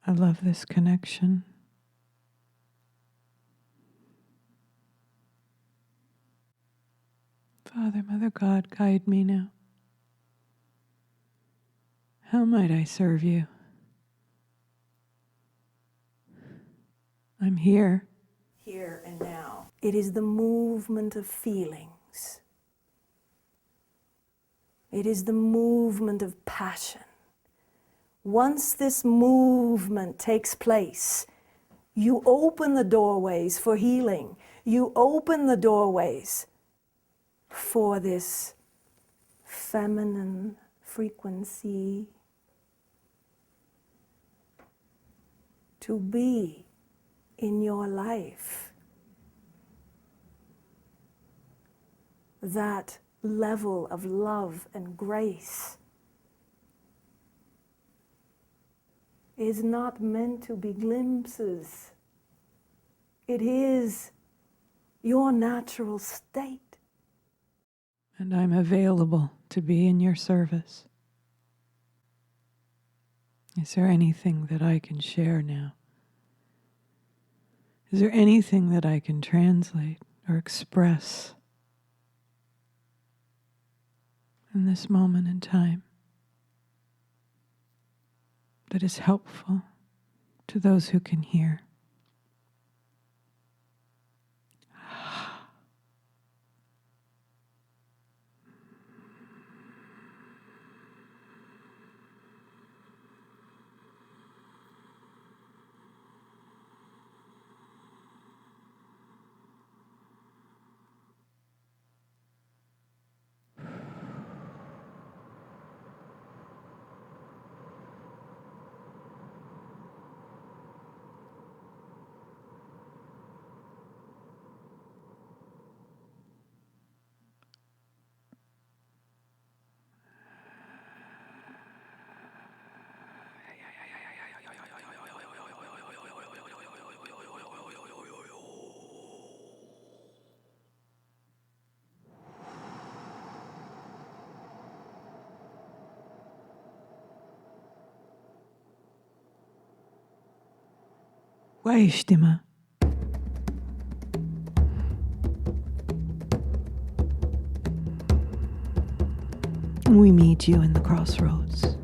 I love this connection. Father, Mother God, guide me now. How might I serve you? I'm here. Here and now. It is the movement of feelings. It is the movement of passion. Once this movement takes place, you open the doorways for healing. You open the doorways for this feminine frequency to be in your life. That level of love and grace is not meant to be glimpses. It is your natural state. And I'm available to be in your service. Is there anything that I can share now? Is there anything that I can translate or express in this moment in time that is helpful to those who can hear? Stimme. We meet you in the crossroads.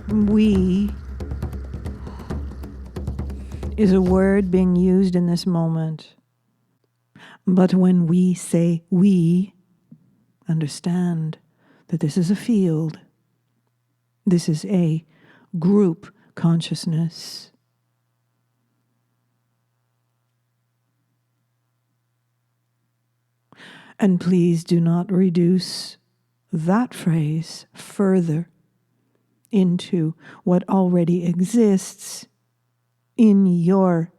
We is a word being used in this moment. But when we say we, understand that this is a field. This is a group consciousness. And please do not reduce that phrase further into what already exists in your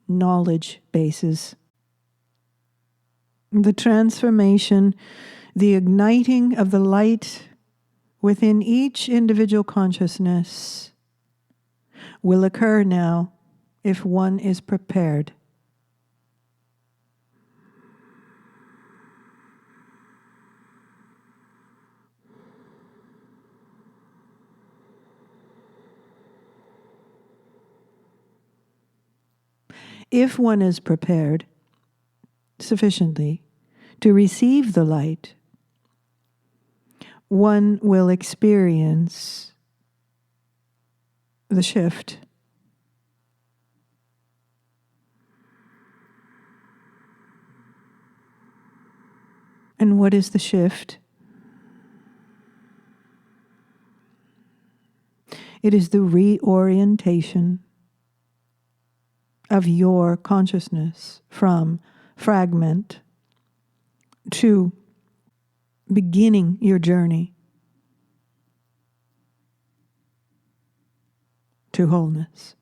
knowledge bases. The transformation, the igniting of the light within each individual consciousness will occur now if one is prepared. If one is prepared sufficiently to receive the light, one will experience the shift. And what is the shift? It is the reorientation of your consciousness from fragment to beginning your journey to wholeness.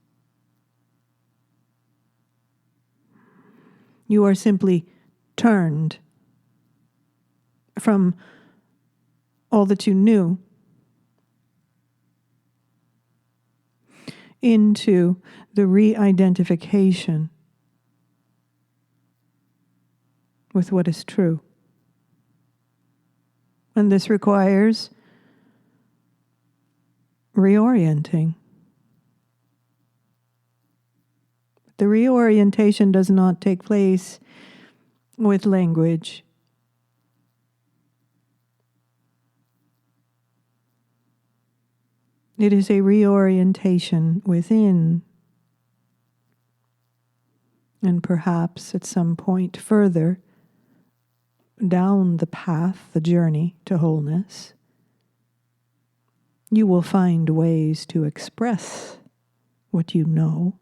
You are simply turned from all that you knew. into the re-identification with what is true. And this requires reorienting. The reorientation does not take place with language. It is a reorientation within, and perhaps at some point further down the path, the journey to wholeness, you will find ways to express what you know.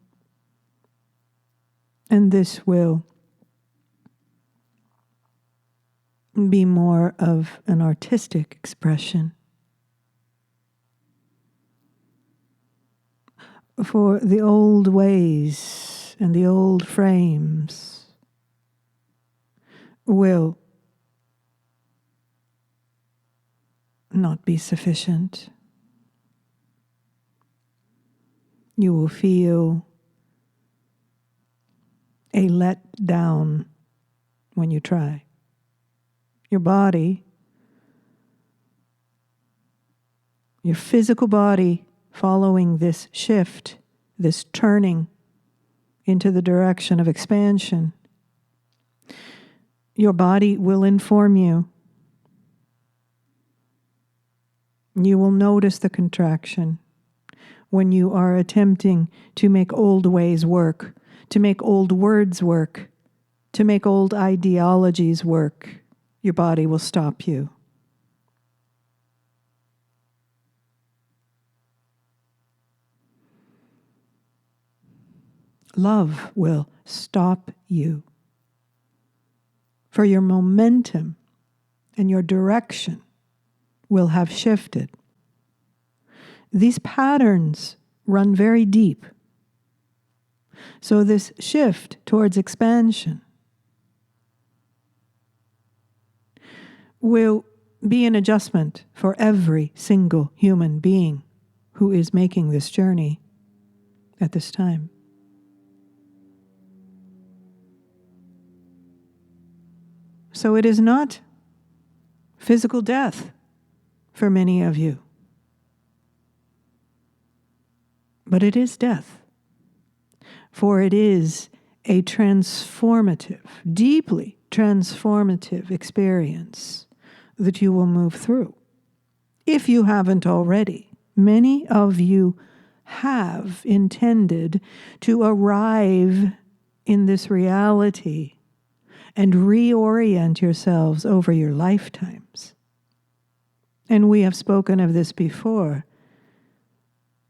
And this will be more of an artistic expression. For the old ways and the old frames will not be sufficient. You will feel a letdown when you try. Your body, your physical body, following this shift, this turning into the direction of expansion, your body will inform you. You will notice the contraction when you are attempting to make old ways work, to make old words work, to make old ideologies work. Your body will stop you. Love will stop you. For your momentum and your direction will have shifted. These patterns run very deep. So this shift towards expansion will be an adjustment for every single human being who is making this journey at this time. So it is not physical death for many of you, but it is death, for it is a transformative, deeply transformative experience that you will move through. If you haven't already, many of you have intended to arrive in this reality and reorient yourselves over your lifetimes. And we have spoken of this before.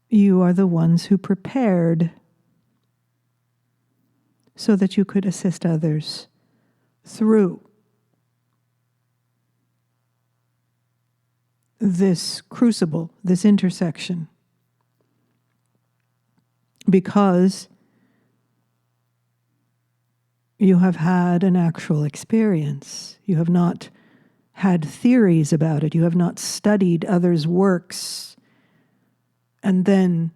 You are the ones who prepared so that you could assist others through this crucible, this intersection. Because you have had an actual experience. You have not had theories about it. You have not studied others' works and then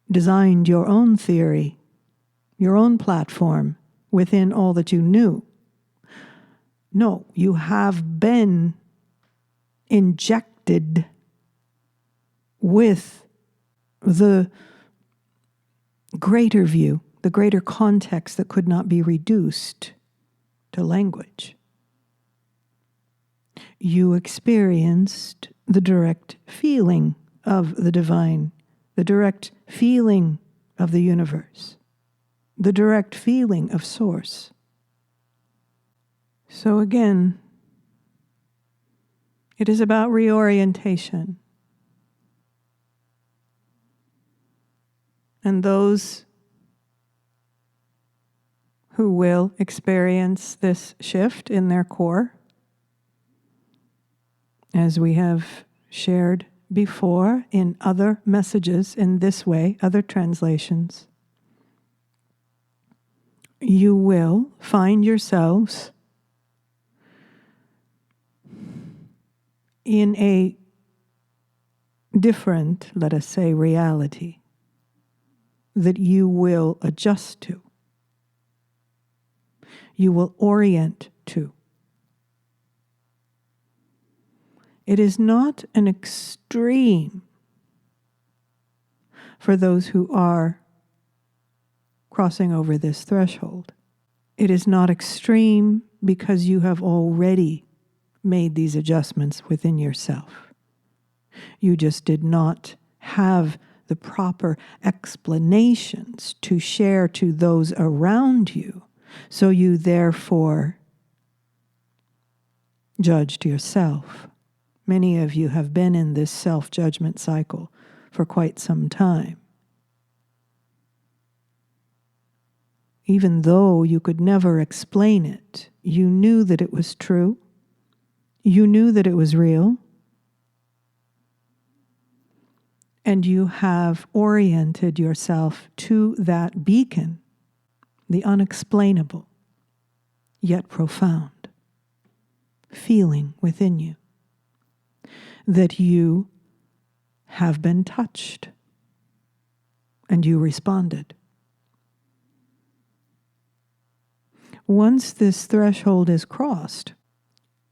designed your own theory, your own platform within all that you knew. No, you have been injected with the greater view, the greater context that could not be reduced to language. You experienced the direct feeling of the divine, the direct feeling of the universe, the direct feeling of source. So again, it is about reorientation. And those who will experience this shift in their core, as we have shared before in other messages in this way, other translations, you will find yourselves in a different, let us say, reality. that you will adjust to. You will orient to. It is not an extreme for those who are crossing over this threshold. It is not extreme because you have already made these adjustments within yourself. You just did not have the proper explanations to share to those around you, so you therefore judged yourself. Many of you have been in this self-judgment cycle for quite some time. Even though you could never explain it, you knew that it was true. You knew that it was real. And you have oriented yourself to that beacon, the unexplainable, yet profound, feeling within you that you have been touched, and you responded. Once this threshold is crossed,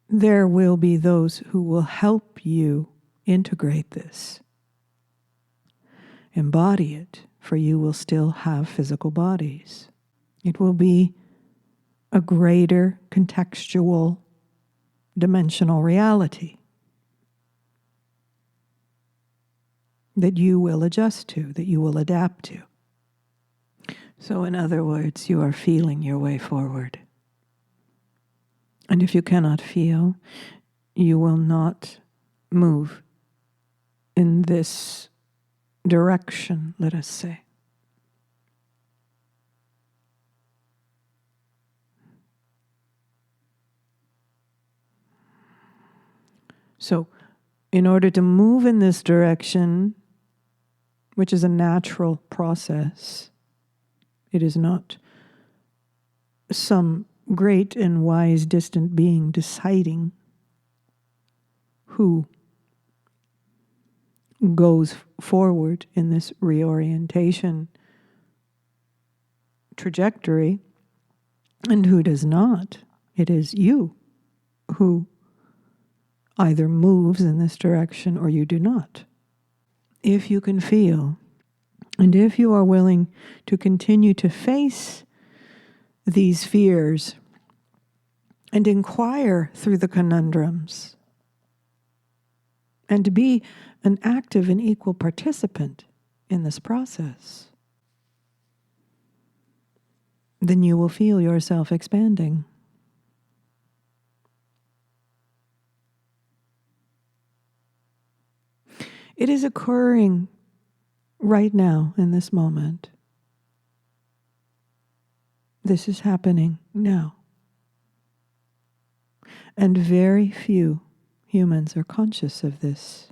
there will be those who will help you integrate this. Embody it, for you will still have physical bodies. It will be a greater contextual, dimensional reality that you will adjust to, that you will adapt to. So in other words, you are feeling your way forward. And if you cannot feel, you will not move in this direction, let us say. So, in order to move in this direction, which is a natural process, it is not some great and wise distant being deciding who goes forward in this reorientation trajectory and who does not. It is you who either moves in this direction or you do not. If you can feel, and if you are willing to continue to face these fears and inquire through the conundrums and to be an active and equal participant in this process, then you will feel yourself expanding. It is occurring right now in this moment. This is happening now. And very few humans are conscious of this.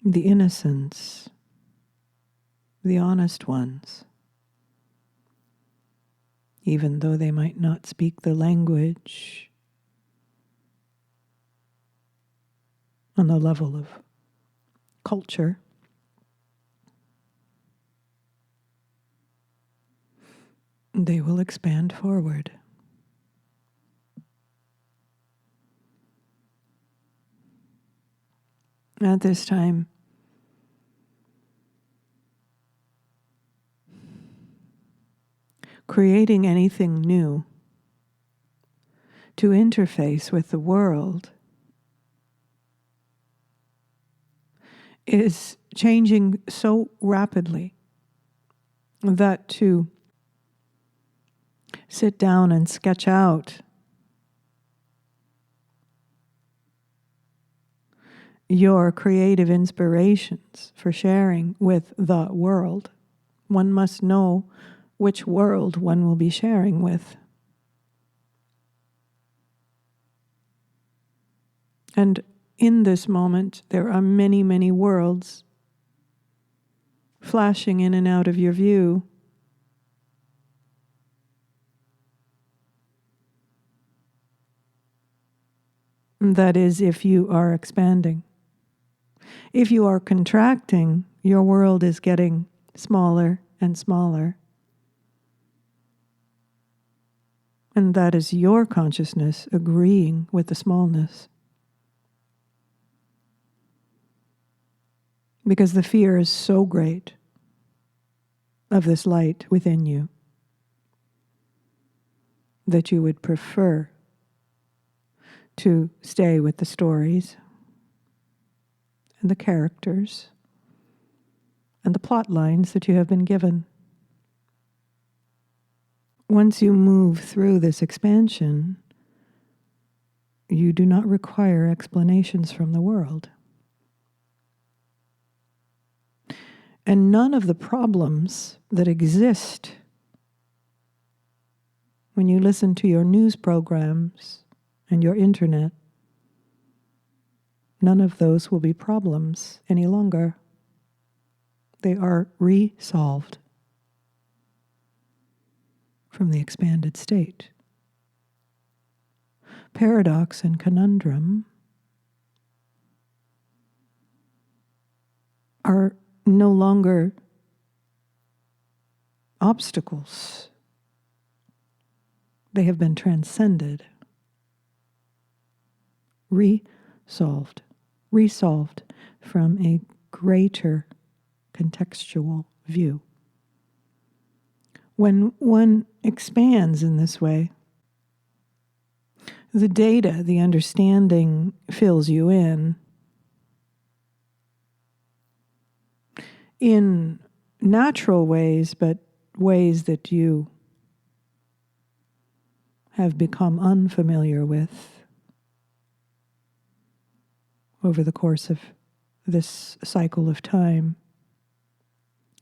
The innocents, the honest ones, even though they might not speak the language on the level of culture, they will expand forward. At this time, creating anything new to interface with the world is changing so rapidly that to sit down and sketch out your creative inspirations for sharing with the world, one must know which world one will be sharing with. And in this moment, there are many, many worlds flashing in and out of your view. That is, if you are expanding. If you are contracting, your world is getting smaller and smaller. And that is your consciousness agreeing with the smallness. Because the fear is so great of this light within you that you would prefer to stay with the stories and the characters and the plot lines that you have been given. Once you move through this expansion, you do not require explanations from the world. And none of the problems that exist when you listen to your news programs and your internet, none of those will be problems any longer. They are resolved from the expanded state. Paradox and conundrum are no longer obstacles. They have been transcended, resolved from a greater contextual view. When one expands in this way, the data, the understanding fills you in natural ways, but ways that you have become unfamiliar with over the course of this cycle of time.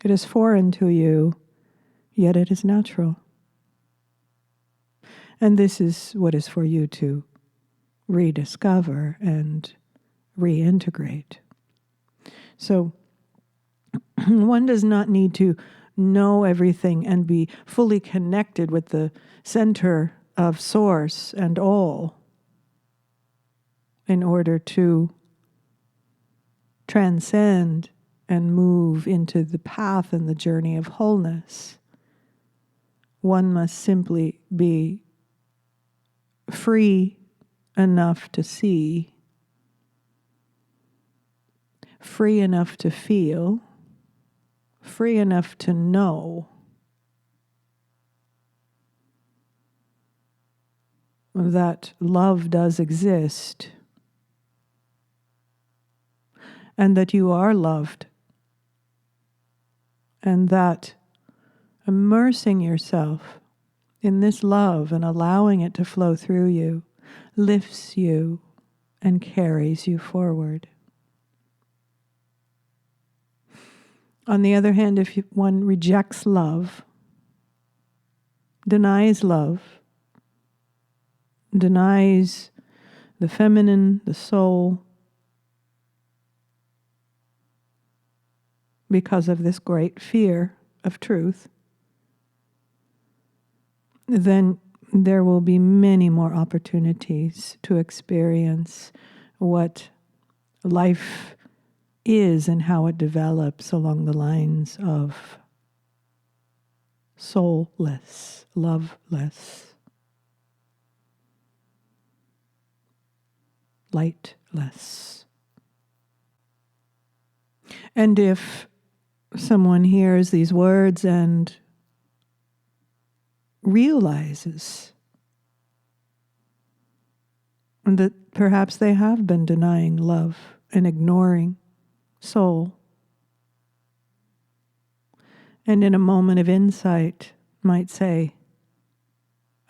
It is foreign to you, yet it is natural. And this is what is for you to rediscover and reintegrate. So one does not need to know everything and be fully connected with the center of source and all in order to transcend and move into the path and the journey of wholeness. One must simply be free enough to see, free enough to feel, free enough to know that love does exist and that you are loved, and that immersing yourself in this love and allowing it to flow through you lifts you and carries you forward. On the other hand, if one rejects love, denies the feminine, the soul, because of this great fear of truth, then there will be many more opportunities to experience what life is and how it develops along the lines of soulless, loveless, lightless. And if someone hears these words and realizes that perhaps they have been denying love and ignoring soul, and in a moment of insight might say,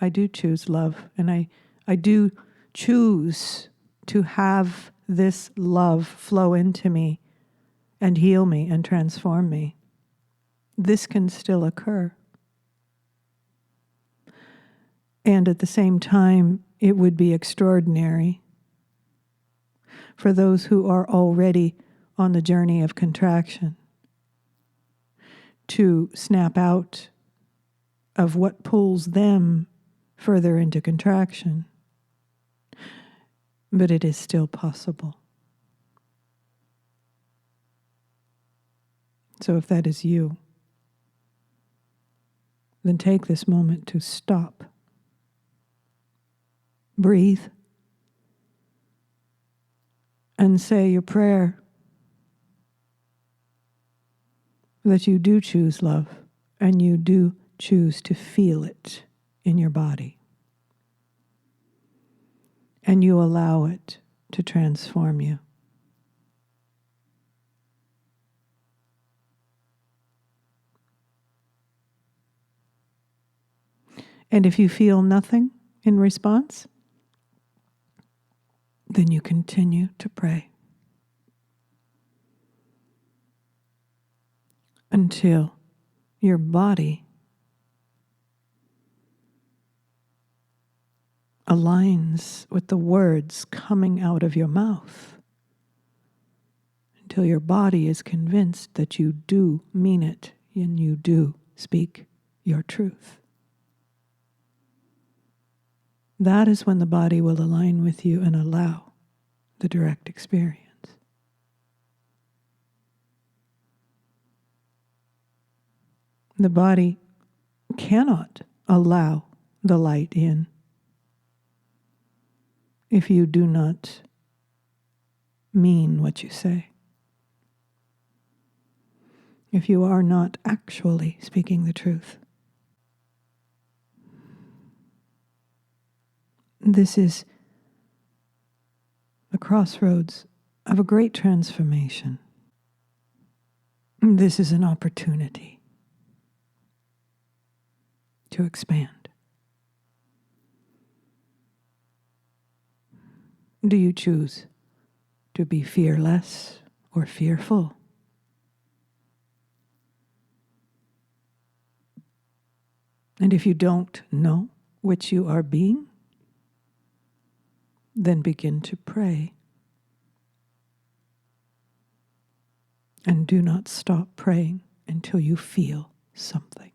I do choose love, and I do choose to have this love flow into me and heal me and transform me. This can still occur. And at the same time, it would be extraordinary for those who are already on the journey of contraction to snap out of what pulls them further into contraction. But it is still possible. So if that is you, then take this moment to stop. Breathe. And say your prayer that you do choose love and you do choose to feel it in your body. And you allow it to transform you. And if you feel nothing in response, then you continue to pray until your body aligns with the words coming out of your mouth, until your body is convinced that you do mean it and you do speak your truth. That is when the body will align with you and allow the direct experience. The body cannot allow the light in if you do not mean what you say. If you are not actually speaking the truth. This is the crossroads of a great transformation. This is an opportunity to expand. Do you choose to be fearless or fearful? And if you don't know which you are being, then begin to pray. And do not stop praying until you feel something.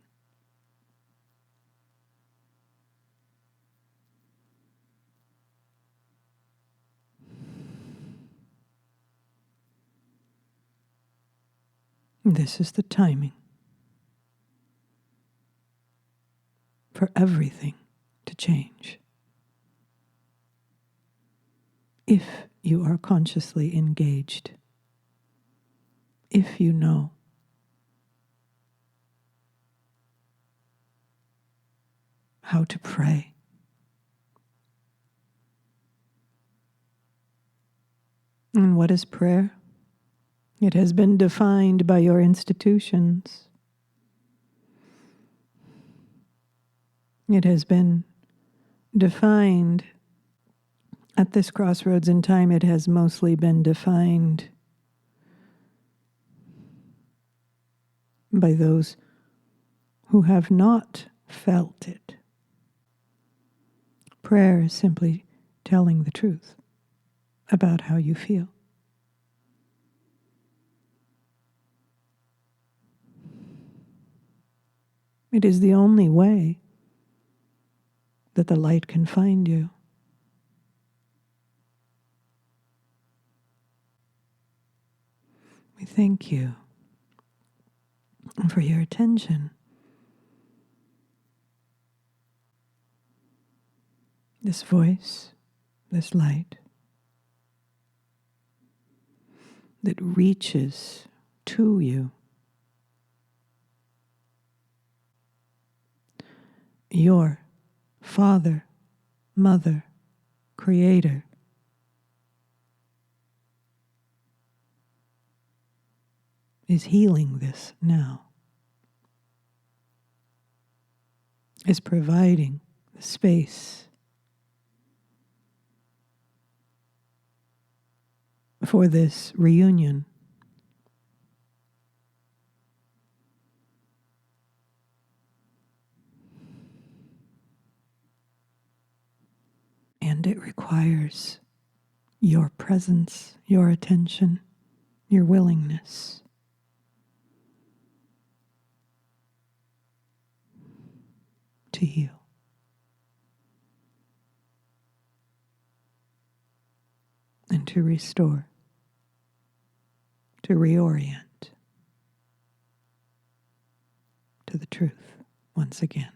This is the timing for everything to change. If you are consciously engaged, if you know how to pray, and what is prayer? It has been defined by your institutions. It has been defined at this crossroads in time. It has mostly been defined by those who have not felt it. Prayer is simply telling the truth about how you feel. It is the only way that the light can find you. We thank you for your attention. This voice, this light that reaches to you. Your Father, Mother, Creator is healing this now, is providing the space for this reunion. And it requires your presence, your attention, your willingness. to heal. And to restore, to reorient to the truth once again.